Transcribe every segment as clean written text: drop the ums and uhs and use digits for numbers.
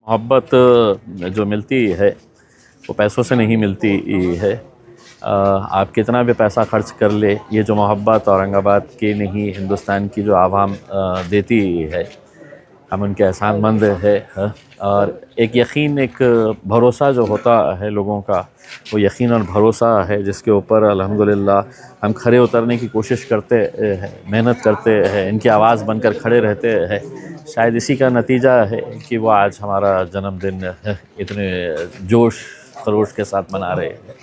मोहब्बत जो मिलती है वो पैसों से नहीं मिलती है। आप कितना भी पैसा खर्च कर ले, ये जो मोहब्बत औरंगाबाद की नहीं हिंदुस्तान की जो आवाम देती है, हम उनके एहसानमंद है। और एक यकीन, एक भरोसा जो होता है लोगों का, वो यकीन और भरोसा है जिसके ऊपर अल्हम्दुलिल्लाह हम खड़े उतरने की कोशिश करते हैं, मेहनत करते हैं, इनकी आवाज़ बनकर खड़े रहते हैं। शायद इसी का नतीजा है कि वो आज हमारा जन्मदिन इतने जोश खरोश के साथ मना रहे हैं।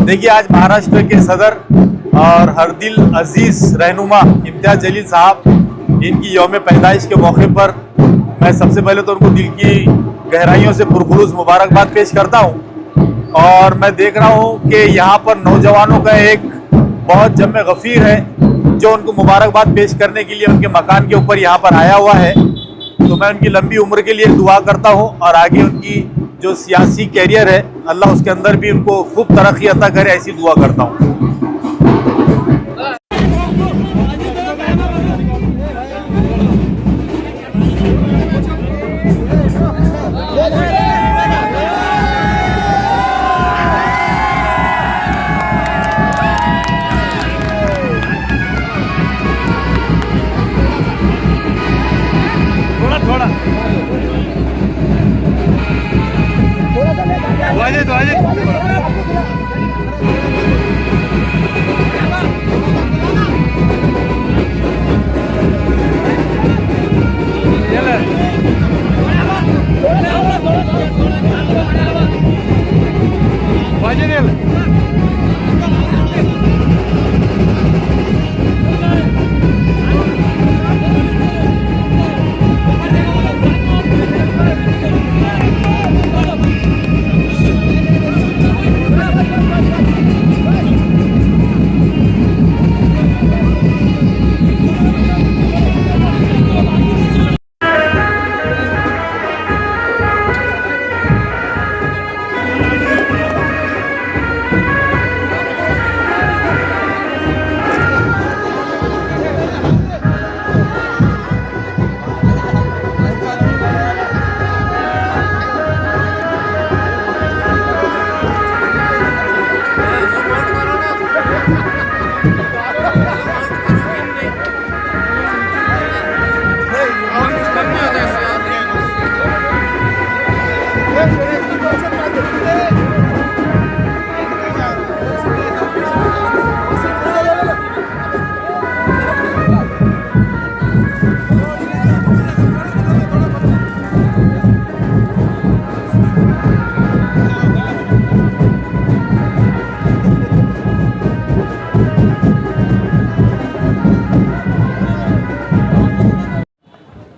देखिए, आज महाराष्ट्र के सदर और हर दिल अजीज रहनुमा इम्तियाज जलील साहब, इनकी यौम पैदाइश के मौके पर मैं सबसे पहले तो उनको दिल की गहराइयों से पुरखुलूस मुबारकबाद पेश करता हूं। और मैं देख रहा हूं कि यहाँ पर नौजवानों का एक बहुत जम्मे गफीर है जो उनको मुबारकबाद पेश करने के लिए उनके मकान के ऊपर यहाँ पर आया हुआ है। तो मैं उनकी लंबी उम्र के लिए दुआ करता हूँ और आगे उनकी जो सियासी कैरियर है अल्लाह उसके अंदर भी उनको खूब तरक्की अता करे, ऐसी दुआ करता हूँ।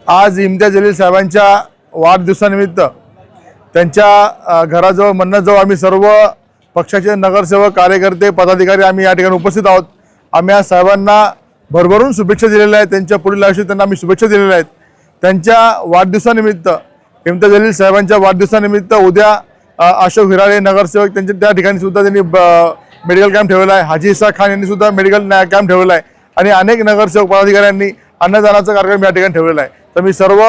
आज इम्तियाज जलील साहेबांच्या वाढदिवसानिमित्त त्यांच्या घराजवळ मन्नतजवळ आम्ही सर्व पक्षाचे नगरसेवक, कार्यकर्ते, पदाधिकारी आम्ही या ठिकाणी उपस्थित आहोत। आम्ही आज साहेबांना भरभरून शुभेच्छा दिलेल्या आहेत। त्यांच्या पुढील आयुष्यात त्यांना आम्ही शुभेच्छा दिलेल्या आहेत। त्यांच्या वाढदिवसानिमित्त, इम्तियाज जलील साहेबांच्या वाढदिवसानिमित्त उद्या अशोक हिराळे नगरसेवक त्यांच्या त्या ठिकाणी सुद्धा त्यांनी मेडिकल कॅम्प ठेवला आहे। हाजी इसा खान यांनी सुद्धा मेडिकल कॅम्प ठेवला आहे आणि अनेक नगरसेवक पदाधिकाऱ्यांनी अन्नदानाचा कार्यक्रम या ठिकाणी ठेवलेला आहे। तर मी सर्व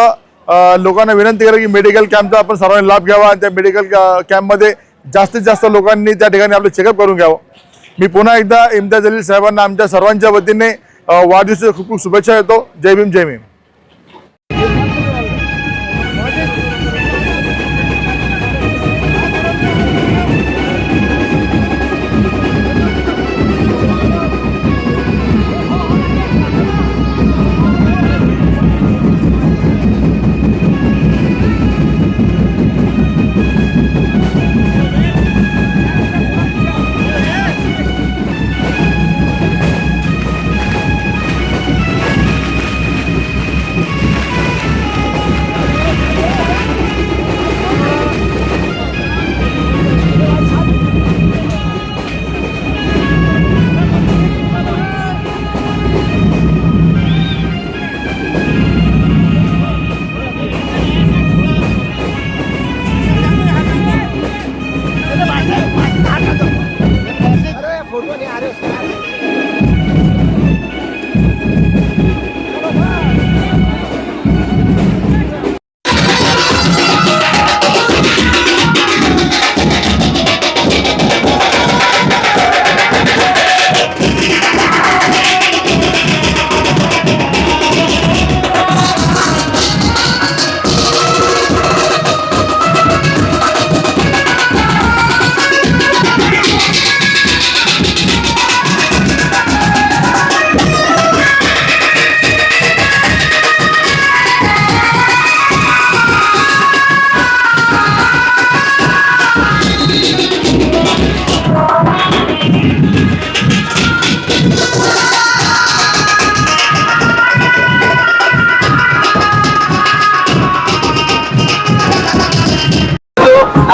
लोकांना विनंती करेन की मेडिकल कॅम्पचा आपण सर्वांनी लाभ घ्यावा आणि त्या मेडिकल कॅम्पमध्ये जास्तीत जास्त लोकांनी त्या ठिकाणी आपलं चेकअप करून घ्यावं। मी पुन्हा एकदा इम्तियाज जलील साहेबांना आमच्या सर्वांच्या वतीने वाढदिवसाच्या खूप खूप शुभेच्छा देतो। जय भीम, जय भीम।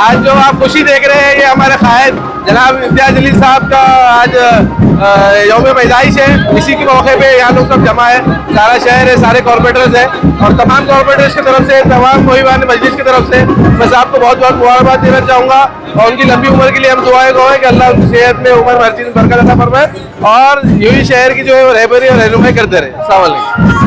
आज जो आप खुशी देख रहे हैं ये हमारे कायद जनाब इम्तियाज अली साहब का आज यौम पैदाइश है। इसी के मौके पे यहाँ लोग सब जमा है, सारा शहर है, सारे कॉर्पोरेटर्स हैं और तमाम कॉर्पोरेटर्स की तरफ से, तमाम मोहिबान मजलिस की तरफ से मैं साहब को बहुत बहुत मुबारकबाद देना चाहूँगा और उनकी लंबी उम्र के लिए हम दुआएं गो है कि अल्लाह उनकी सेहत में, उम्र, हर चीज़ में बरकत अता फरमाए और यूं ही शहर की जो है रहबरी और रहनुमाई करते रहे। अस्सलाम वालेकुम।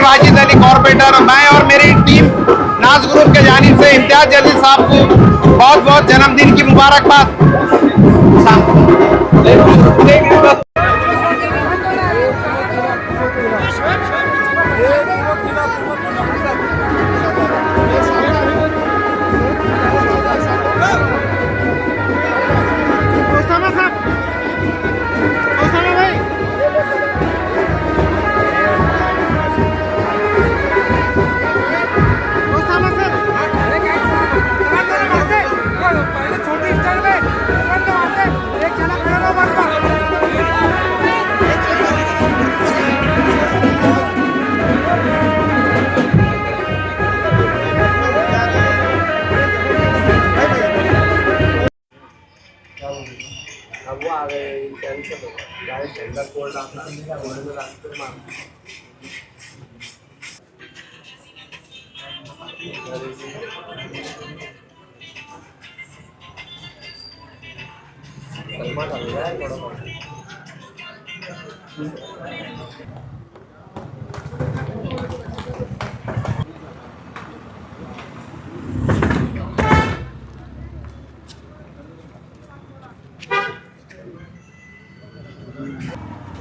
वाजिद अली कॉर्पोरेटर, मैं और मेरी टीम नाज ग्रुप के जानिब से इम्तियाज अली साहब को बहुत बहुत जन्मदिन की मुबारकबाद।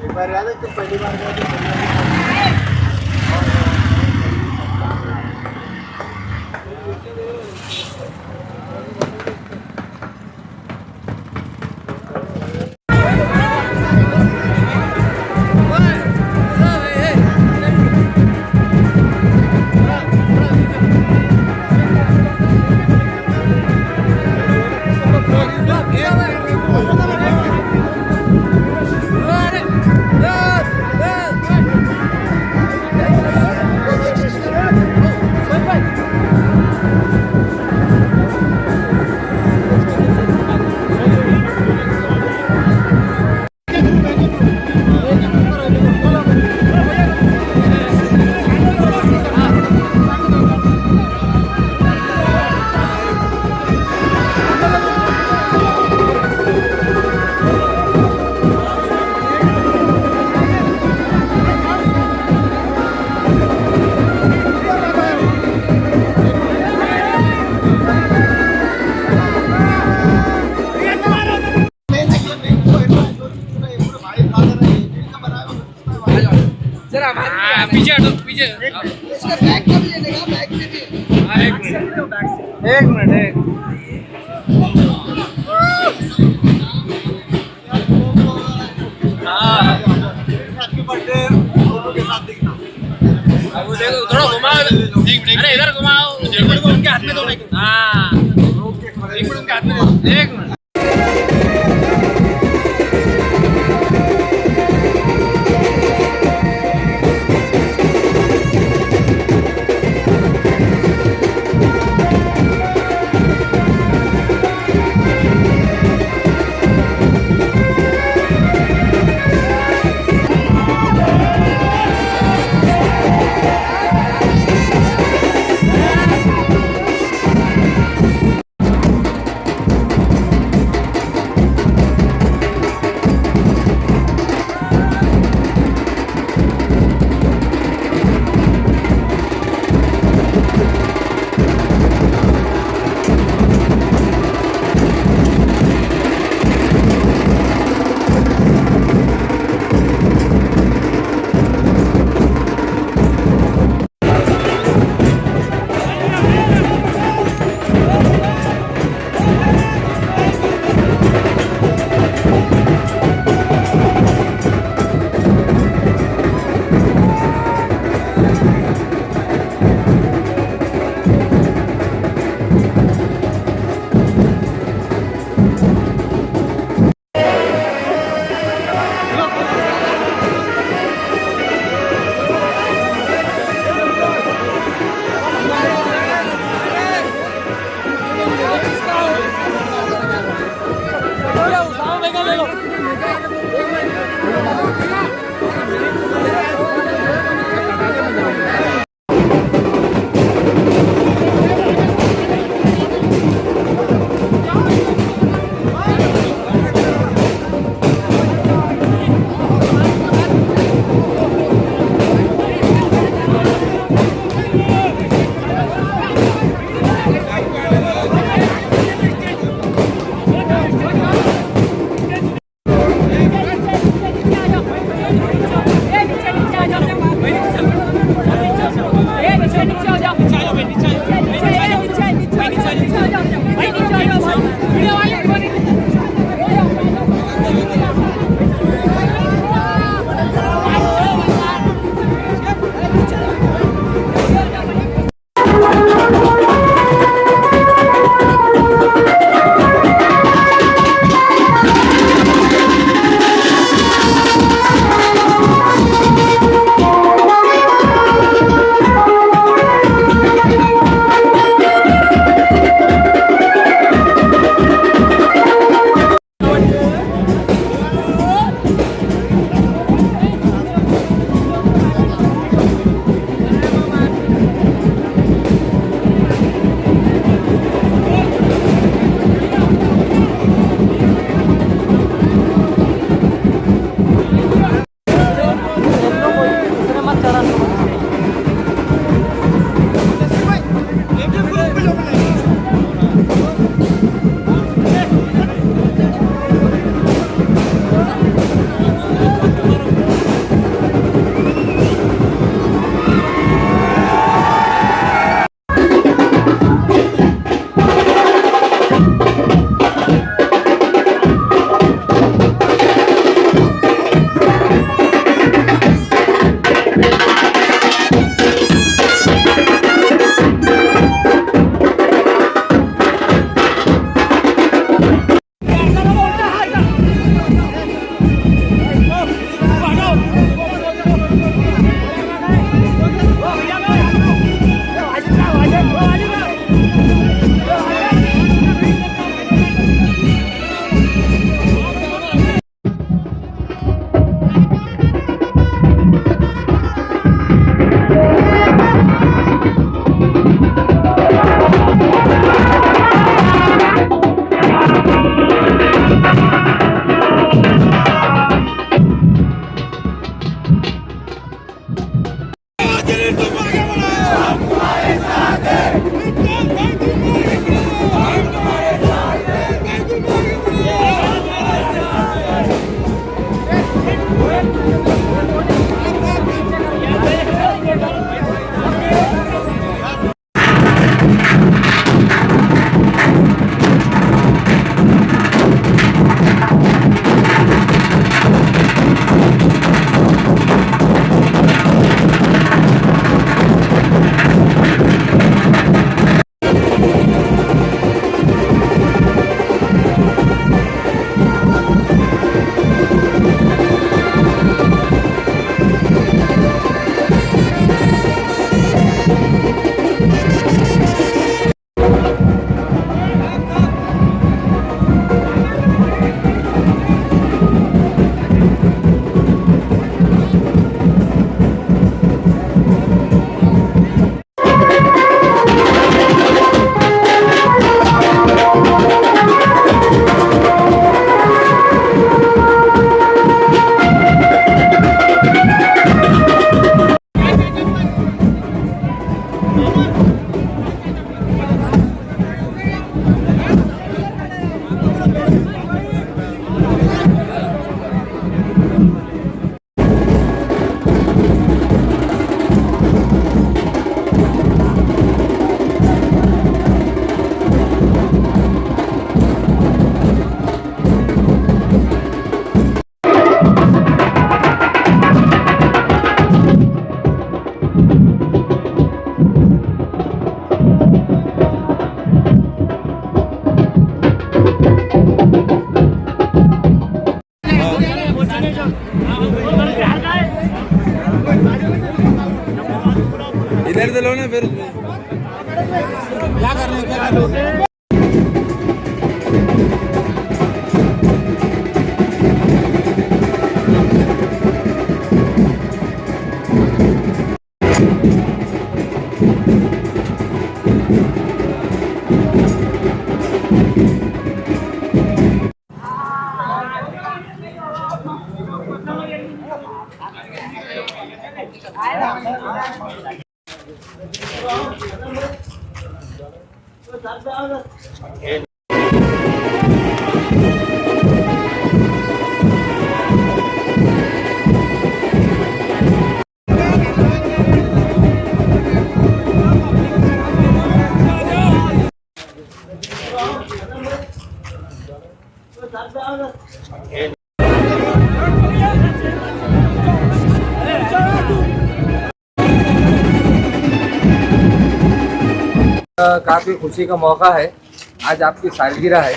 एक बार याद है तो पहली बार पीछे हटो, पीछे इसका बैग कब लेने का? बैग दे दिए। हां एक मिनट हां हैप्पी बर्थडे फोटो के साथ दिखना। अब वो देखो थोड़ा घुमाओ, अरे इधर घुमाओ। काफ़ी खुशी का मौका है। आज आपकी सालगिरह है।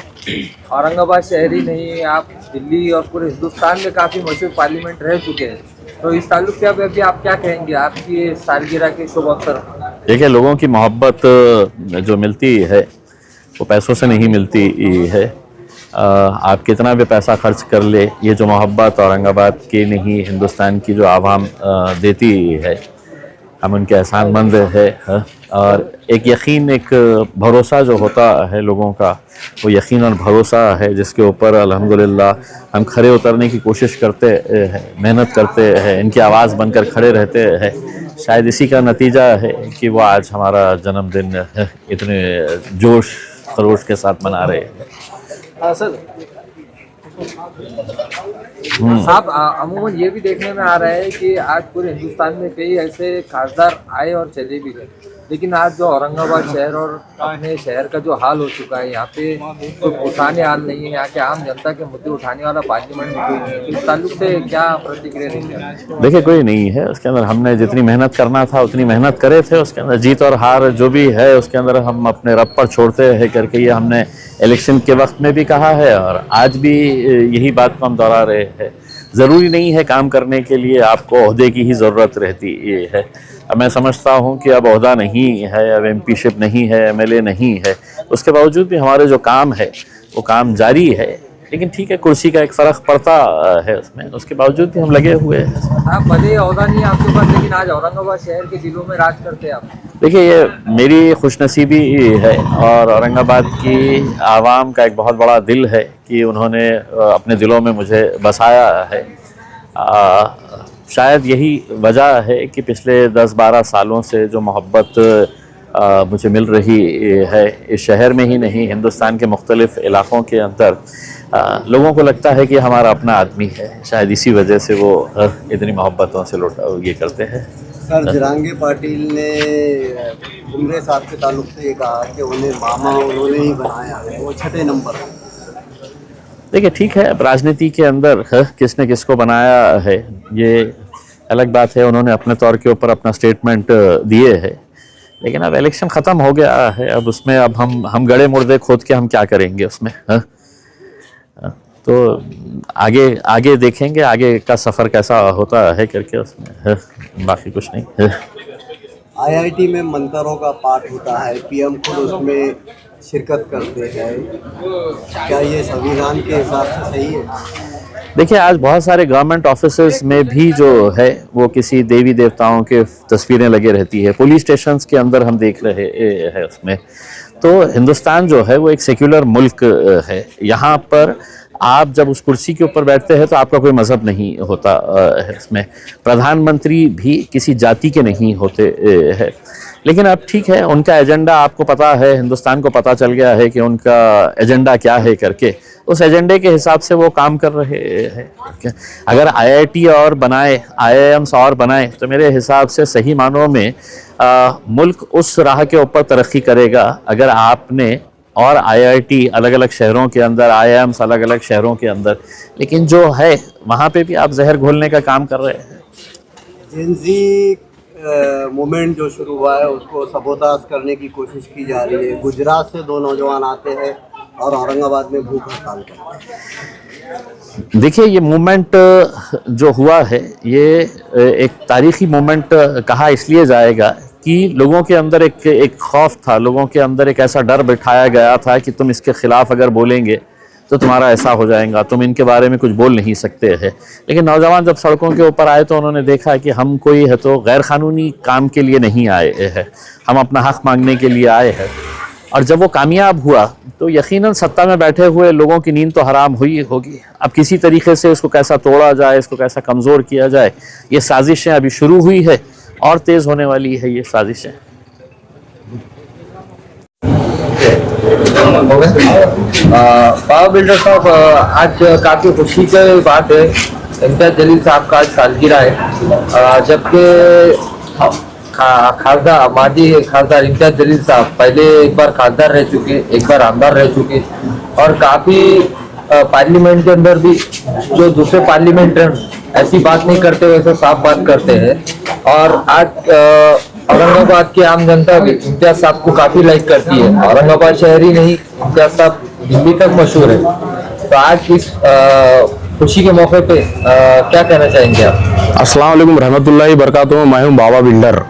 औरंगाबाद शहरी नहीं, आप दिल्ली और पूरे हिंदुस्तान में काफ़ी मशहूर पार्लियामेंट रह चुके हैं, तो इस ताल्लुक से अभी आप क्या कहेंगे आपकी सालगिरह के शुभ अवसर पर? देखिए, लोगों की मोहब्बत जो मिलती है वो पैसों से नहीं मिलती है। आप कितना भी पैसा खर्च कर ले, ये जो मोहब्बत औरंगाबाद की नहीं हिंदुस्तान की जो आवाम देती है, हम उनके एहसानमंद है। और एक यकीन, एक भरोसा जो होता है लोगों का, वो यकीन और भरोसा है जिसके ऊपर अल्हम्दुलिल्लाह हम खड़े उतरने की कोशिश करते हैं, मेहनत करते हैं, इनकी आवाज़ बनकर खड़े रहते हैं। शायद इसी का नतीजा है कि वो आज हमारा जन्मदिन इतने जोश खरोश के साथ मना रहे हैं। सर, साहब, अमूमन ये भी देखने में आ रहा है कि आज पूरे हिंदुस्तान में कई ऐसे खासदार आए और चले भी गए, लेकिन आज जो औरंगाबाद शहर और अपने शहर का जो हाल हो चुका है, यहाँ पे कोई पुराने हाल नहीं है। यहाँ के आम जनता के मुद्दे उठाने वाला पार्लियामेंट में कोई नहीं है। इस ताल्लुक से क्या प्रतिक्रिया देंगे? देखिए, कोई नहीं है उसके अंदर। हमने जितनी मेहनत करना था उतनी मेहनत करे थे। उसके अंदर जीत और हार जो भी है उसके अंदर हम अपने रब पर छोड़ते हैं करके ये हमने इलेक्शन के वक्त में भी कहा है और आज भी यही बात को हम दोहरा रहे हैं। ज़रूरी नहीं है काम करने के लिए आपको ओहदे की ही ज़रूरत रहती है। अब मैं समझता हूँ कि अब ओहदा नहीं है, अब एमपीशिप नहीं है, एमएलए नहीं है, उसके बावजूद भी हमारे जो काम है वो काम जारी है। लेकिन ठीक है, कुर्सी का एक फ़र्क पड़ता है उसमें, उसके बावजूद भी हम लगे हुए हैं। आप भले ओहदा नहीं है आपके पास, लेकिन आज औरंगाबाद शहर के दिलों में राज करते हैं आप। देखिए, ये मेरी खुशनसीबी है और औरंगाबाद की आवाम का एक बहुत बड़ा दिल है कि उन्होंने अपने दिलों में मुझे बसाया है। शायद यही वजह है कि पिछले 10-12 सालों से जो मोहब्बत मुझे मिल रही है, इस शहर में ही नहीं हिंदुस्तान के मुख्तलिफ़ इलाक़ों के अंदर लोगों को लगता है कि हमारा अपना आदमी है। शायद इसी वजह से वो इतनी मोहब्बतों से ये करते हैं। सर, जरांगे पाटिल ने बुमरे साहब के ताल्लुक से ये कहा कि उन्हें मामा उन्होंने ही बनाया है, वो 6 नंबर। देखिए, ठीक है, अब राजनीति के अंदर किसने किसको बनाया है ये अलग बात है। उन्होंने अपने तौर के ऊपर अपना स्टेटमेंट दिए है, लेकिन अब इलेक्शन ख़त्म हो गया है। अब उसमें अब हम गड़े मुर्दे खोद के हम क्या करेंगे उसमें? तो आगे देखेंगे आगे का सफ़र कैसा होता है करके उसमें, बाकी कुछ नहीं। आईआईटी में मंत्रों का पाठ होता है, पीएम खुद उसमें शिरकत करते हैं, क्या ये संविधान के हिसाब से सही है? देखिए, आज बहुत सारे गवर्नमेंट ऑफिसेज में भी जो है वो किसी देवी देवताओं के तस्वीरें लगे रहती है। पुलिस स्टेशंस के अंदर हम देख रहे हैं उसमें। तो हिंदुस्तान जो है वो एक सेक्युलर मुल्क है। यहाँ पर आप जब उस कुर्सी के ऊपर बैठते हैं तो आपका कोई मज़हब नहीं होता है इसमें। प्रधानमंत्री भी किसी जाति के नहीं होते हैं। लेकिन अब ठीक है, उनका एजेंडा आपको पता है, हिंदुस्तान को पता चल गया है कि उनका एजेंडा क्या है करके, उस एजेंडे के हिसाब से वो काम कर रहे हैं। अगर आईआईटी और बनाए, आईआईएम्स और बनाए, तो मेरे हिसाब से सही मानों में मुल्क उस राह के ऊपर तरक्की करेगा अगर आपने और आईआईटी अलग अलग शहरों के अंदर, आईआईएम्स अलग अलग शहरों के अंदर, लेकिन जो है वहाँ पे भी आप जहर घोलने का काम कर रहे हैं। जेनजी मूवमेंट जो शुरू हुआ है उसको सबोताज करने की कोशिश की जा रही है। गुजरात से 2 नौजवान आते हैं और औरंगाबाद में भूख हड़ताल करते हैं। देखिए, ये मूवमेंट जो हुआ है ये एक तारीखी मूवमेंट कहा इसलिए जाएगा कि लोगों के अंदर एक खौफ था, लोगों के अंदर एक ऐसा डर बिठाया गया था कि तुम इसके ख़िलाफ़ अगर बोलेंगे तो तुम्हारा ऐसा हो जाएगा, तुम इनके बारे में कुछ बोल नहीं सकते हैं। लेकिन नौजवान जब सड़कों के ऊपर आए तो उन्होंने देखा कि हम कोई है तो गैर कानूनी काम के लिए नहीं आए हैं, हम अपना हक़ मांगने के लिए आए हैं। और जब वो कामयाब हुआ तो यकीनन सत्ता में बैठे हुए लोगों की नींद तो हराम हुई होगी। अब किसी तरीके से इसको कैसा तोड़ा जाए, इसको कैसा कमज़ोर किया जाए, ये साजिशें अभी शुरू हुई है और तेज़ होने वाली है ये साजिशें। पावर बिल्डर साहब, आज काफ़ी खुशी की बात है, इम्तियाज़ जलील साहब का आज सालगिरह है, जबकि खासदार माजी खासदार इम्तियाज़ जलील साहब पहले एक बार खासदार रह चुके, एक बार आमदार रह चुके और काफ़ी पार्लियामेंट के अंदर भी जो दूसरे पार्लियामेंटर ऐसी बात नहीं करते, वैसे साफ बात करते हैं। और आज औरंगाबाद की आम जनता भी इम्तियाज़ साहब को काफ़ी लाइक करती है। औरंगाबाद शहर ही नहीं, इम्तियाज़ साहब दिल्ली तक मशहूर है। तो आज इस खुशी के मौके पे क्या कहना चाहेंगे आप? अस्सलाम वालेकुम रहमतुल्लाहि बरकातुहू। मैं हूँ बाबा बिल्डर।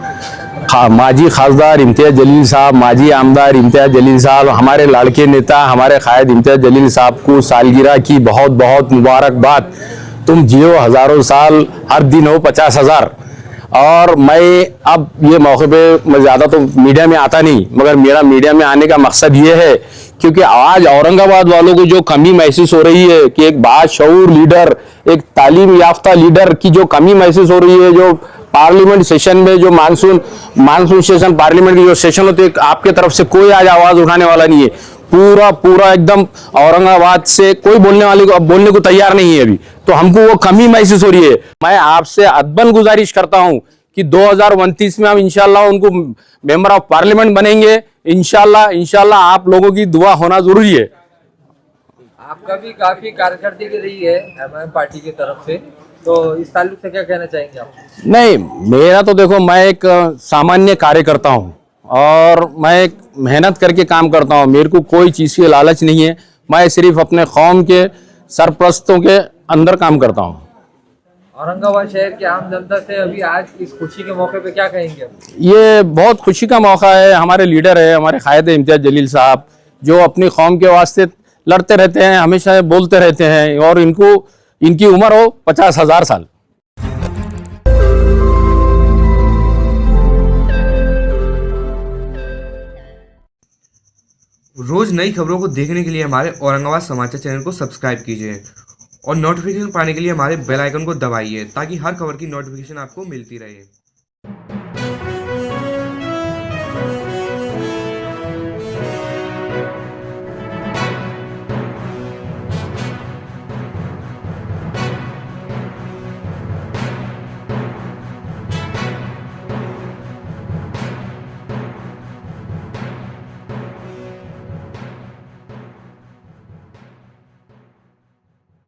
माजी खासदार इम्तियाज़ जलील साहब, माजी आमदार इम्तियाज़ जलील साहब, हमारे लाड़के नेता हमारे कायद इम्तियाज़ जलील साहब को सालगिरह की बहुत बहुत मुबारकबाद। तुम जियो हज़ारों साल, हर दिन हो 50,000। और मैं अब ये मौके पे मैं ज़्यादा तो मीडिया में आता नहीं, मगर मेरा मीडिया में आने का मकसद ये है क्योंकि आज औरंगाबाद वालों को जो कमी महसूस हो रही है कि एक बाशऊर लीडर, एक तालीम याफ्ता लीडर की जो कमी महसूस हो रही है, जो पार्लियामेंट सेशन में जो मानसून सेशन पार्लियामेंट की जो सेशन होते हैं, आपके तरफ से कोई आज आवाज उठाने वाला नहीं है। पूरा एकदम औरंगाबाद से कोई बोलने को तैयार नहीं है अभी, तो हमको वो कमी महसूस हो रही है। मैं आपसे अदबन गुजारिश करता हूं कि 2029 में हम इंशाल्लाह उनको मेंबर ऑफ पार्लियामेंट बनेंगे। इंशाल्लाह आप लोगों की दुआ होना जरूरी है। आपका भी काफी कारकर्दगी रही है एमआईएम पार्टी की तरफ से, तो इस ताल्लुक से क्या कहना चाहेंगे आप? नहीं, मेरा तो देखो, मैं एक सामान्य कार्यकर्ता हूं और मैं एक मेहनत करके काम करता हूं। मेरे को कोई चीज़ की लालच नहीं है। मैं सिर्फ अपने कौम के सरप्रस्तों के अंदर काम करता हूं। औरंगाबाद शहर की आम जनता से अभी आज इस खुशी के मौके पे क्या कहेंगे? ये बहुत खुशी का मौका है। हमारे लीडर है, हमारे कायद इम्तियाज़ जलील साहब, जो अपनी कौम के वास्ते लड़ते रहते हैं, हमेशा बोलते रहते हैं, और इनकी उम्र हो 50,000 साल। रोज नई खबरों को देखने के लिए हमारे औरंगाबाद समाचार चैनल को सब्सक्राइब कीजिए और नोटिफिकेशन पाने के लिए हमारे बेल आइकन को दबाइए ताकि हर खबर की नोटिफिकेशन आपको मिलती रहे।